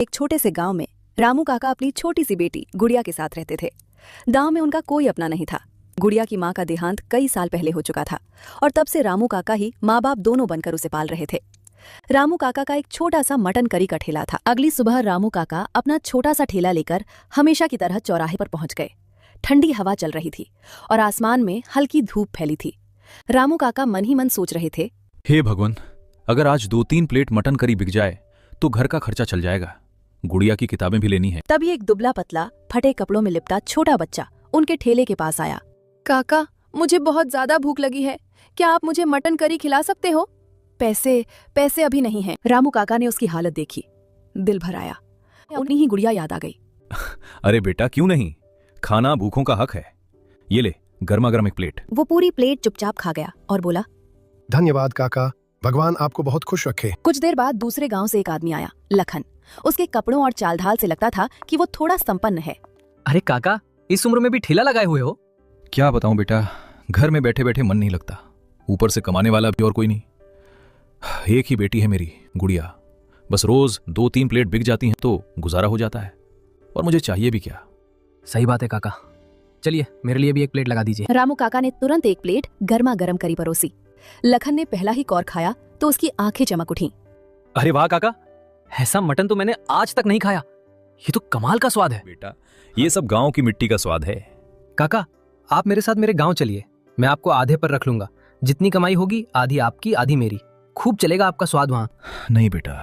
एक छोटे से गांव में रामू काका अपनी छोटी सी बेटी गुड़िया के साथ रहते थे। गांव में उनका कोई अपना नहीं था। गुड़िया की मां का देहांत कई साल पहले हो चुका था और तब से रामू काका ही माँ बाप दोनों बनकर उसे पाल रहे थे। रामू काका का एक छोटा सा मटन करी का ठेला था। अगली सुबह रामू काका अपना छोटा सा ठेला लेकर हमेशा की तरह चौराहे पर पहुंच गए। ठंडी हवा चल रही थी और आसमान में हल्की धूप फैली थी। रामू काका मन ही मन सोच रहे थे, हे भगवान, अगर आज 2-3 प्लेट मटन करी बिक जाए तो घर का खर्चा चल जाएगा। गुड़िया की किताबें भी लेनी है। तभी एक दुबला पतला फटे कपड़ों में लिपटा छोटा बच्चा उनके ठेले के पास आया। काका, मुझे बहुत ज्यादा भूख लगी है, क्या आप मुझे मटन करी खिला सकते हो? पैसे अभी नहीं हैं। रामू काका ने उसकी हालत देखी, दिल भर आया। उन्हीं ही गुड़िया याद आ गई। अरे बेटा, क्यों नहीं, खाना भूखों का हक है। ये ले, गर्मा गर्म एक प्लेट। वो पूरी प्लेट चुपचाप खा गया और बोला, धन्यवाद काका, भगवान आपको बहुत खुश रखे। कुछ देर बाद दूसरे गांव से एक आदमी आया, लखन। उसके कपड़ों और चाल ढाल से लगता था कि वो थोड़ा संपन्न है। अरे काका, इस उम्र में भी ठेला लगाए हुए हो? क्या बताऊं बेटा, घर में बैठे बैठे मन नहीं लगता, ऊपर से कमाने वाला भी और कोई नहीं। एक ही बेटी है मेरी, गुड़िया। बस रोज 2-3 प्लेट बिक जाती हैं तो गुजारा हो जाता है, और मुझे चाहिए भी क्या। सही बात है काका, चलिए मेरे लिए भी एक प्लेट लगा दीजिए। रामू काका ने तुरंत एक प्लेट गर्मा गर्म करी परोसी। लखन ने पहला ही कौर खाया तो उसकी आंखें चमक उठी। अरे वाह काका, ऐसा मटन तो मैंने आज तक नहीं खाया, ये तो कमाल का स्वाद है। बेटा, ये सब गांव की मिट्टी का स्वाद है। काका, आप मेरे साथ मेरे गांव चलिए, मैं आपको आधे पर रख लूंगा। जितनी कमाई होगी आधी आपकी आधी मेरी, खूब चलेगा आपका स्वाद वहां। नहीं बेटा,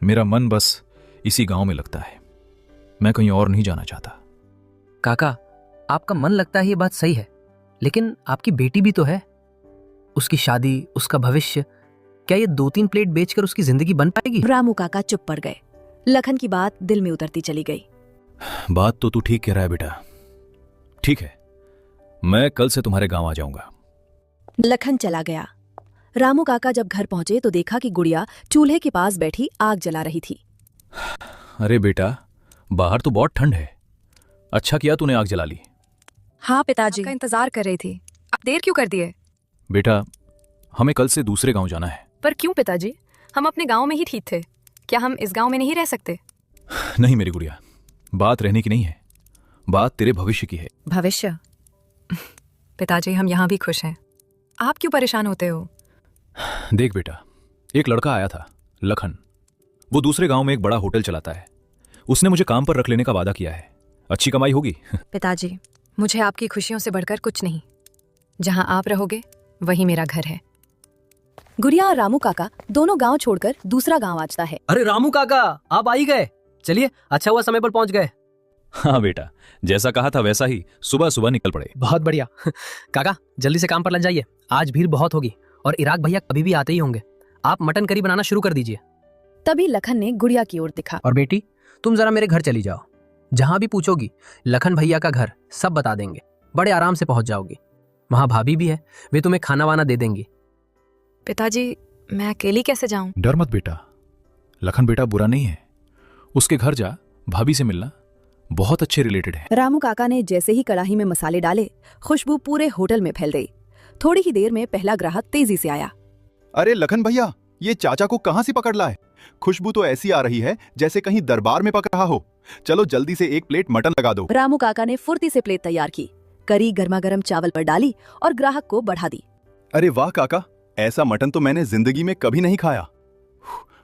मेरा मन बस इसी गांव में लगता है, मैं कहीं और नहीं जाना चाहता। काका, आपका मन लगता है ये बात सही है, लेकिन आपकी बेटी भी तो है, उसकी शादी, उसका भविष्य, क्या ये 2-3 प्लेट बेचकर उसकी जिंदगी बन पाएगी? रामू काका चुप पड़ गए। लखन की बात दिल में उतरती चली गई। बात तो तू ठीक कह रहा है बेटा। ठीक है, मैं कल से तुम्हारे गांव आ जाऊंगा। लखन चला गया। रामू काका जब घर पहुंचे तो देखा कि गुड़िया चूल्हे के पास बैठी आग जला रही थी। अरे बेटा, बाहर तो बहुत ठंड है, अच्छा किया तूने आग जला ली। हाँ पिताजी, का इंतजार कर रही थी, आप देर क्यों कर दिए? बेटा, हमें कल से दूसरे गांव जाना है। पर क्यों पिताजी, हम अपने गांव में ही ठीक थे, क्या हम इस गांव में नहीं रह सकते? नहीं मेरी गुड़िया, बात रहने की नहीं है, बात तेरे भविष्य की है। भविष्य? पिताजी, हम यहाँ भी खुश हैं, आप क्यों परेशान होते हो? देख बेटा, एक लड़का आया था, लखन। वो दूसरे गांव में एक बड़ा होटल चलाता है। उसने मुझे काम पर रख लेने का वादा किया है, अच्छी कमाई होगी। पिताजी, मुझे आपकी खुशियों से बढ़कर कुछ नहीं, जहां आप रहोगे वही मेरा घर है। गुड़िया और रामू काका दोनों गांव छोड़कर दूसरा गांव आता है। अरे रामू काका, आप आ ही गए, चलिए अच्छा हुआ समय पर पहुंच गए। हाँ बेटा, जैसा कहा था वैसा ही सुबह सुबह निकल पड़े। बहुत बढ़िया। काका, जल्दी से काम पर लग जाइए, आज भीड़ बहुत होगी और इराक भैया कभी भी आते ही होंगे। आप मटन करी बनाना शुरू कर दीजिए। तभी लखन ने गुड़िया की ओर दिखा। और बेटी, तुम जरा मेरे घर चली जाओ, जहां भी पूछोगी लखन भैया का घर सब बता देंगे, बड़े आराम से पहुंच जाओगी। वहां भाभी भी है, वे तुम्हें खाना वाना दे देंगी। पिताजी, मैं अकेली कैसे जाऊं? डर मत बेटा, लखन बेटा बुरा नहीं है, उसके घर जा, भाभी से मिलना, बहुत अच्छे रिलेटेड है। रामू काका ने जैसे ही कढ़ाई में मसाले डाले, खुशबू पूरे होटल में फैल गई। थोड़ी ही देर में पहला ग्राहक तेजी से आया। अरे लखन भैया, ये चाचा को कहां से पकड़ लाए? खुशबू तो ऐसी आ रही है जैसे कहीं दरबार में पक रहा हो। चलो जल्दी से एक प्लेट मटन लगा दो। रामू काका ने फुर्ती से प्लेट तैयार की, करी गर्मा गर्म चावल पर डाली और ग्राहक को बढ़ा दी। अरे वाह काका, ऐसा मटन तो मैंने जिंदगी में कभी नहीं खाया,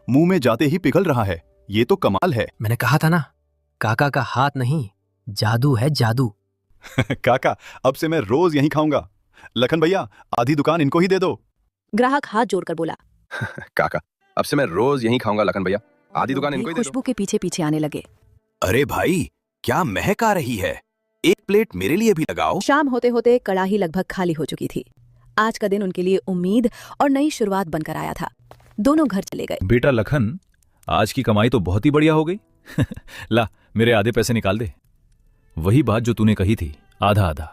मुंह में जाते ही पिघल रहा है, ये तो कमाल है। मैंने कहा था ना, काका का हाथ नहीं, जादू है जादू। काका, अब से मैं रोज यहीं खाऊंगा। लखन भैया, आधी दुकान इनको ही दे दो। ग्राहक हाथ जोड़कर बोला। काका, अब से मैं रोज यहीं खाऊंगा लखन भैया, आधी दुकान इनको ही दे दो। खुशबू के पीछे पीछे आने लगे। अरे भाई, क्या महक आ रही है, एक प्लेट मेरे लिए भी लगाओ। शाम होते होते कड़ाही लगभग खाली हो चुकी थी। आज का दिन उनके लिए उम्मीद और नई शुरुआत बनकर आया था। दोनों घर चले गए। बेटा लखन, आज की कमाई तो बहुत ही बढ़िया हो गई। ला, मेरे आधे पैसे निकाल दे। वही बात जो तूने कही थी, आधा आधा।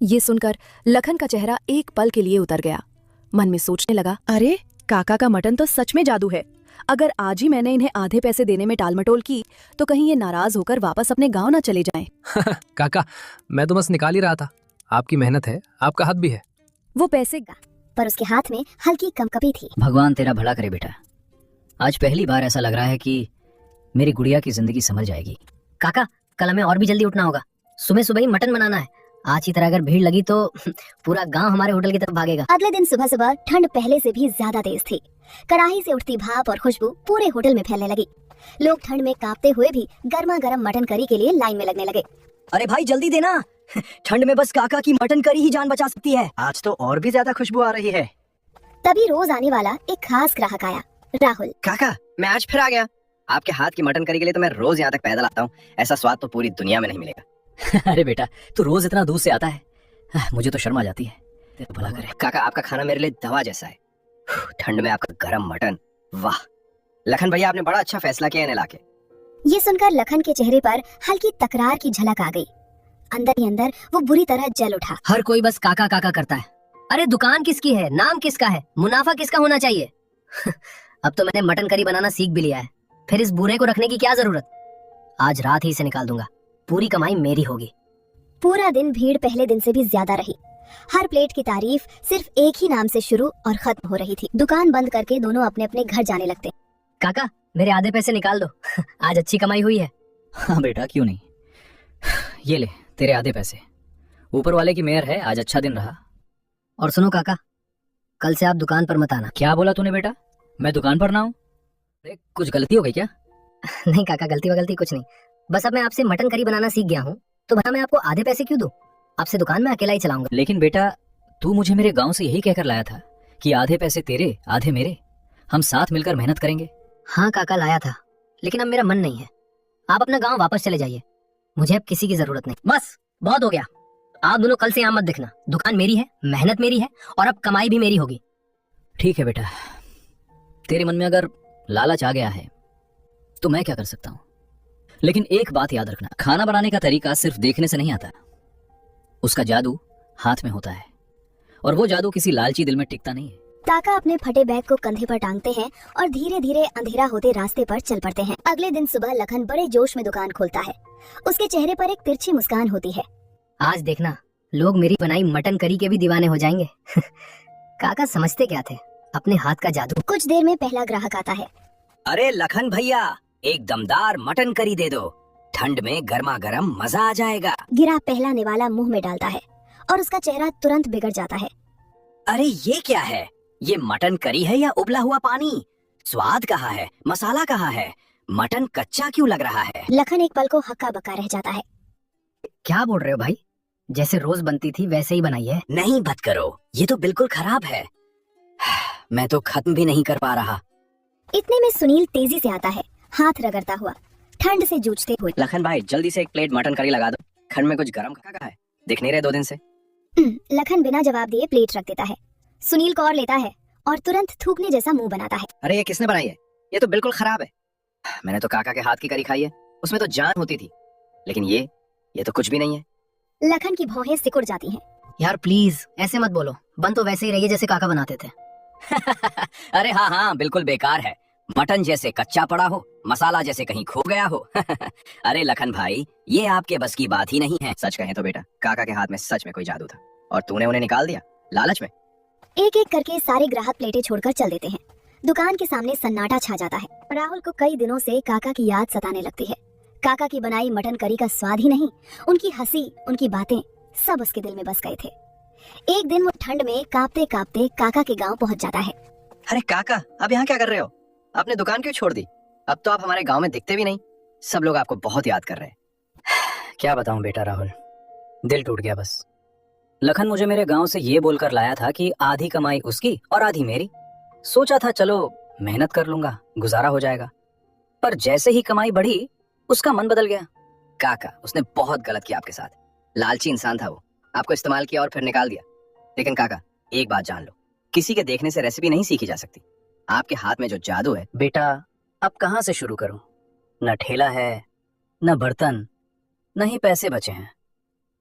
ये सुनकर लखन का चेहरा एक पल के लिए उतर गया। मन में सोचने लगा, अरे काका का मटन तो सच में जादू है। अगर आज ही मैंने इन्हें आधे पैसे देने में टालमटोल की तो कहीं ये नाराज होकर वापस अपने गांव न चले जाएं। काका, मैं तो बस निकाल ही रहा था, आपकी मेहनत है, आपका हाथ भी है। वो पैसे पर उसके हाथ में हल्की कंपकपी थी। भगवान तेरा भला करे बेटा, आज पहली बार ऐसा लग रहा है कि मेरी गुड़िया की जिंदगी संभल जाएगी। काका, कल हमें और भी जल्दी उठना होगा। सुबह सुबह ही मटन बनाना है। आज की तरह अगर भीड़ लगी तो पूरा गांव हमारे होटल की तरफ भागेगा। अगले दिन सुबह सुबह ठंड पहले से भी ज्यादा तेज थी। कढ़ाई से उठती भाप और खुशबू पूरे होटल में फैलने लगी। लोग ठंड में कांपते हुए भी गर्मा गर्म मटन करी के लिए लाइन में लगने लगे। अरे भाई जल्दी देना, ठंड में बस काका की मटन करी ही जान बचा सकती है। आज तो और भी ज्यादा खुशबू आ रही है। तभी रोज आने वाला एक खास ग्राहक आया, राहुल। काका, मैं आज फिर आ गया। आपके हाथ की मटन करी के लिए तो मैं रोज यहाँ तक पैदल आता हूँ। ऐसा स्वाद तो पूरी दुनिया में नहीं मिलेगा। अरे बेटा, तू रोज इतना दूर से आता है, मुझे तो शर्म आ जाती है। तेरे भला करे। काका, आपका खाना मेरे लिए दवा जैसा है। ठंड में आपका गरम मटन, वाह। लखन भैया, आपने बड़ा अच्छा फैसला किया इन्हें लाके। ये सुनकर लखन के चेहरे पर हल्की तकरार की झलक आ गई। अंदर ही अंदर वो बुरी तरह जल उठा। हर कोई बस काका काका करता है। अरे दुकान किसकी है, नाम किसका है, मुनाफा किसका होना चाहिए। अब तो मैंने मटन करी बनाना सीख भी लिया है, फिर इस बूढ़े को रखने की क्या जरूरत। आज रात ही इसे निकाल दूंगा, पूरी कमाई मेरी होगी। पूरा दिन भीड़ पहले दिन से भी ज्यादा रही। हर प्लेट की तारीफ सिर्फ एक ही नाम से शुरू और खत्म हो रही थी। दुकान बंद करके दोनों अपने अपने घर जाने लगते। काका, मेरे आधे पैसे निकाल दो। आज अच्छी कमाई हुई है। हाँ बेटा, क्यों नहीं। ये ले तेरे आधे पैसे। ऊपर वाले की मेहर है, आज अच्छा दिन रहा। और सुनो काका, कल से आप दुकान पर मत आना। क्या बोला तूने बेटा, मैं दुकान पर ना हूँ? कुछ गलती हो गई क्या? नहीं काका, गलती कुछ नहीं। बस अब मैं आपसे मटन करी बनाना सीख गया हूँ, तो भला मैं आपको आधे पैसे क्यों दूं? आपसे दुकान में अकेला ही चलाऊंगा। लेकिन बेटा, तू मुझे मेरे गांव से यही कहकर लाया था कि आधे पैसे तेरे आधे मेरे, हम साथ मिलकर मेहनत करेंगे। हाँ काका, लाया था, लेकिन अब मेरा मन नहीं है। आप अपना गांव वापस चले जाइए, मुझे अब किसी की जरूरत नहीं। बस बहुत हो गया। आप दोनों कल से यहाँ मत दिखना। दुकान मेरी है, मेहनत मेरी है, और अब कमाई भी मेरी होगी। ठीक है बेटा, तेरे मन में अगर लालच आ गया है तो मैं क्या कर सकता हूँ। लेकिन एक बात याद रखना, खाना बनाने का तरीका सिर्फ देखने से नहीं आता, उसका जादू हाथ में होता है, और वो जादू किसी लालची दिल में टिकता नहीं है। काका अपने फटे बैग को कंधे पर टांगते हैं और धीरे धीरे अंधेरा होते रास्ते पर चल पड़ते हैं। अगले दिन सुबह लखन बड़े जोश में दुकान खोलता है। उसके चेहरे पर एक तिरछी मुस्कान होती है। आज देखना, लोग मेरी बनाई मटन करी के भी दीवाने हो जाएंगे। काका समझते क्या थे, अपने हाथ का जादू। कुछ देर में पहला ग्राहक आता है। अरे लखन भैया, एक दमदार मटन करी दे दो, ठंड में गर्मा गर्म मजा आ जाएगा। गिरा पहला निवाला मुंह में डालता है और उसका चेहरा तुरंत बिगड़ जाता है। अरे ये क्या है, ये मटन करी है या उबला हुआ पानी? स्वाद कहाँ है, मसाला कहाँ है, मटन कच्चा क्यों लग रहा है? लखन एक पल को हक्का बक्का रह जाता है। क्या बोल रहे हो भाई, जैसे रोज बनती थी वैसे ही बनाई है? नहीं मत करो, ये तो बिल्कुल खराब है। मैं तो खत्म भी नहीं कर पा रहा। इतने में सुनील तेजी से आता है, हाथ रगड़ता हुआ, ठंड से जूझते हुए। लखन भाई, जल्दी से एक प्लेट मटन करी लगा दो, ठंड में कुछ गरम कहाँ है, दिख नहीं रहे 2 दिन से। लखन बिना जवाब दिए प्लेट रख देता है। सुनील को और लेता है और तुरंत थूकने जैसा मुंह बनाता है। अरे ये किसने बनाई है, ये तो बिल्कुल खराब है। मैंने तो काका के हाथ की करी खाई है, उसमें तो जान होती थी, लेकिन ये तो कुछ भी नहीं है। लखन की भौहें सिकुड़ जाती हैं। यार प्लीज ऐसे मत बोलो, बन तो वैसे ही रही है जैसे काका बनाते थे। अरे हाँ, बिल्कुल बेकार है। मटन जैसे कच्चा पड़ा हो, मसाला जैसे कहीं खो गया हो। अरे लखन भाई, ये आपके बस की बात ही नहीं है। सच कहें तो बेटा, काका के हाथ में सच में कोई जादू था, और तूने उन्हें निकाल दिया लालच में। एक एक करके सारे ग्राहक प्लेटें छोड़कर चल देते हैं। दुकान के सामने सन्नाटा छा जाता है। राहुल को कई दिनों से काका की याद सताने लगती है। काका की बनाई मटन करी का स्वाद ही नहीं, उनकी हंसी, उनकी बातें, सब उसके दिल में बस गए थे। एक दिन वो ठंड में कांपते कांपते काका के गांव पहुंच जाता है। अरे काका, अब यहाँ क्या कर रहे हो? आपने दुकान क्यों छोड़ दी? अब तो आप हमारे गांव में दिखते भी नहीं, सब लोग आपको बहुत याद कर रहे हैं। क्या बताऊं बेटा राहुल, दिल टूट गया बस। लखन मुझे मेरे गांव से ये बोलकर लाया था कि आधी कमाई उसकी और आधी मेरी। सोचा था चलो मेहनत कर लूंगा, गुजारा हो जाएगा, पर जैसे ही कमाई बढ़ी उसका मन बदल गया। काका, उसने बहुत गलत किया आपके साथ। लालची इंसान था वो, आपको इस्तेमाल किया और फिर निकाल दिया। लेकिन काका, एक बात जान लो, किसी के देखने से रेसिपी नहीं सीखी जा सकती। आपके हाथ में जो जादू है बेटा, अब कहाँ से शुरू करूं? न ठेला है, न बर्तन, न ही पैसे बचे हैं।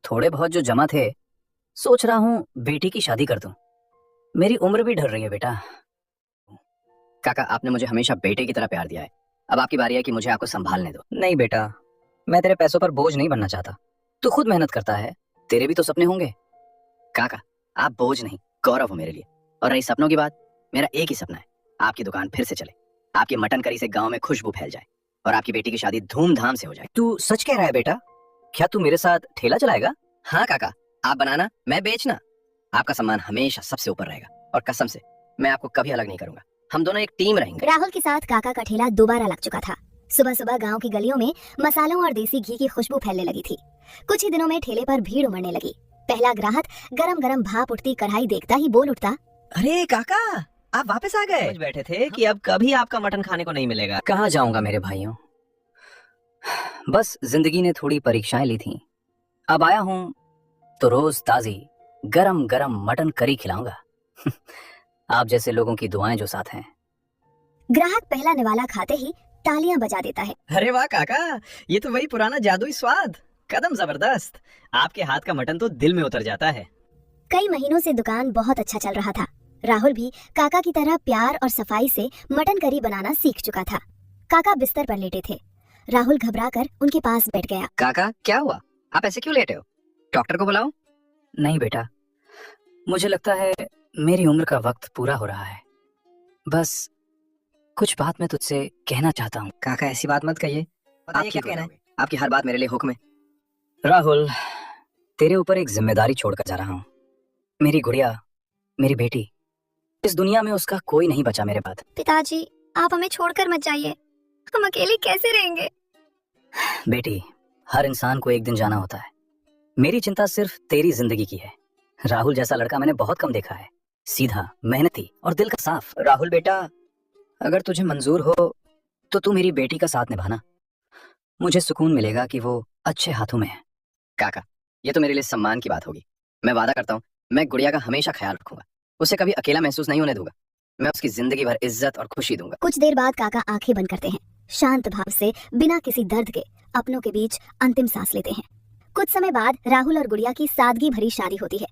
थोड़े बहुत जो जमा थे, सोच रहा हूँ बेटी की शादी कर दूं। मेरी उम्र भी ढल रही है बेटा। काका, आपने मुझे हमेशा बेटे की तरह प्यार दिया है, अब आपकी बारी है कि मुझे आपको संभालने दो। नहीं बेटा, मैं तेरे पैसों पर बोझ नहीं बनना चाहता। तू खुद मेहनत करता है, तेरे भी तो सपने होंगे। काका, आप बोझ नहीं, गौरव हो मेरे लिए। और रही सपनों की बात, मेरा एक ही सपना है, आपकी दुकान फिर से चले, आपकी मटन करी से गांव में खुशबू फैल जाए, और आपकी बेटी की शादी धूमधाम से हो जाए। तू सच कह रहा है बेटा? क्या तू मेरे साथ ठेला चलाएगा? हाँ काका, आप बनाना, मैं बेचना। आपका सम्मान हमेशा सबसे ऊपर रहेगा, और कसम से मैं आपको कभी अलग नहीं करूंगा। हम दोनों एक टीम रहेंगे। राहुल के साथ काका का ठेला दोबारा लग चुका था। सुबह सुबह गांव की गलियों में मसालों और देसी घी की खुशबू फैलने लगी थी। कुछ ही दिनों में ठेले पर भीड़ उमड़ने लगी। पहला ग्राहक गरम गरम भाप उठती कढ़ाई देखता ही बोल उठता, अरे काका, आप वापस आ गए। बैठे थे कि अब कभी आपका मटन खाने को नहीं मिलेगा। कहाँ जाऊंगा मेरे भाइयों, बस जिंदगी ने थोड़ी परीक्षाएं ली थीं। अब आया हूं तो रोज ताजी गरम गरम मटन करी खिलाऊंगा। आप जैसे लोगों की दुआएं जो साथ हैं। ग्राहक पहला निवाला खाते ही तालियां बजा देता है। अरे वाह काका, ये तो वही पुराना जादुई स्वाद, कदम जबरदस्त। आपके हाथ का मटन तो दिल में उतर जाता है। कई महीनों से दुकान बहुत अच्छा चल रहा था। राहुल भी काका की तरह प्यार और सफाई से मटन करी बनाना सीख चुका था। काका बिस्तर पर लेटे थे। राहुल घबराकर उनके पास बैठ गया। काका क्या हुआ, आप ऐसे क्यों लेटे हो? डॉक्टर को बुलाऊं? नहीं बेटा, मुझे लगता है मेरी उम्र का वक्त पूरा हो रहा है। बस कुछ बात मैं तुझसे कहना चाहता हूँ। काका ऐसी बात मत कहिए, आप क्या कहना है? आपकी हर बात मेरे लिए हुक्म है। राहुल, तेरे ऊपर एक जिम्मेदारी छोड़कर जा रहा हूँ। मेरी गुड़िया, मेरी बेटी, इस दुनिया में उसका कोई नहीं बचा मेरे बाद। पिताजी, आप हमें छोड़कर मत जाइए, हम अकेले कैसे रहेंगे? बेटी, हर इंसान को एक दिन जाना होता है। मेरी चिंता सिर्फ तेरी जिंदगी की है। राहुल जैसा लड़का मैंने बहुत कम देखा है, सीधा, मेहनती और दिल का साफ। राहुल बेटा, अगर तुझे मंजूर हो तो तू मेरी बेटी का साथ निभाना। मुझे सुकून मिलेगा कि वो अच्छे हाथों में है। काका, ये तो मेरे लिए सम्मान की बात होगी। मैं वादा करता हूँ, मैं गुड़िया का हमेशा ख्याल रखूंगा। उसे कभी अकेला महसूस नहीं होने दूंगा। मैं उसकी जिंदगी भर इज्जत और खुशी दूंगा। कुछ देर बाद काका आंखें बंद करते हैं। शांत भाव से बिना किसी दर्द के अपनों के बीच अंतिम सांस लेते हैं। कुछ समय बाद राहुल और गुड़िया की सादगी भरी शादी होती है।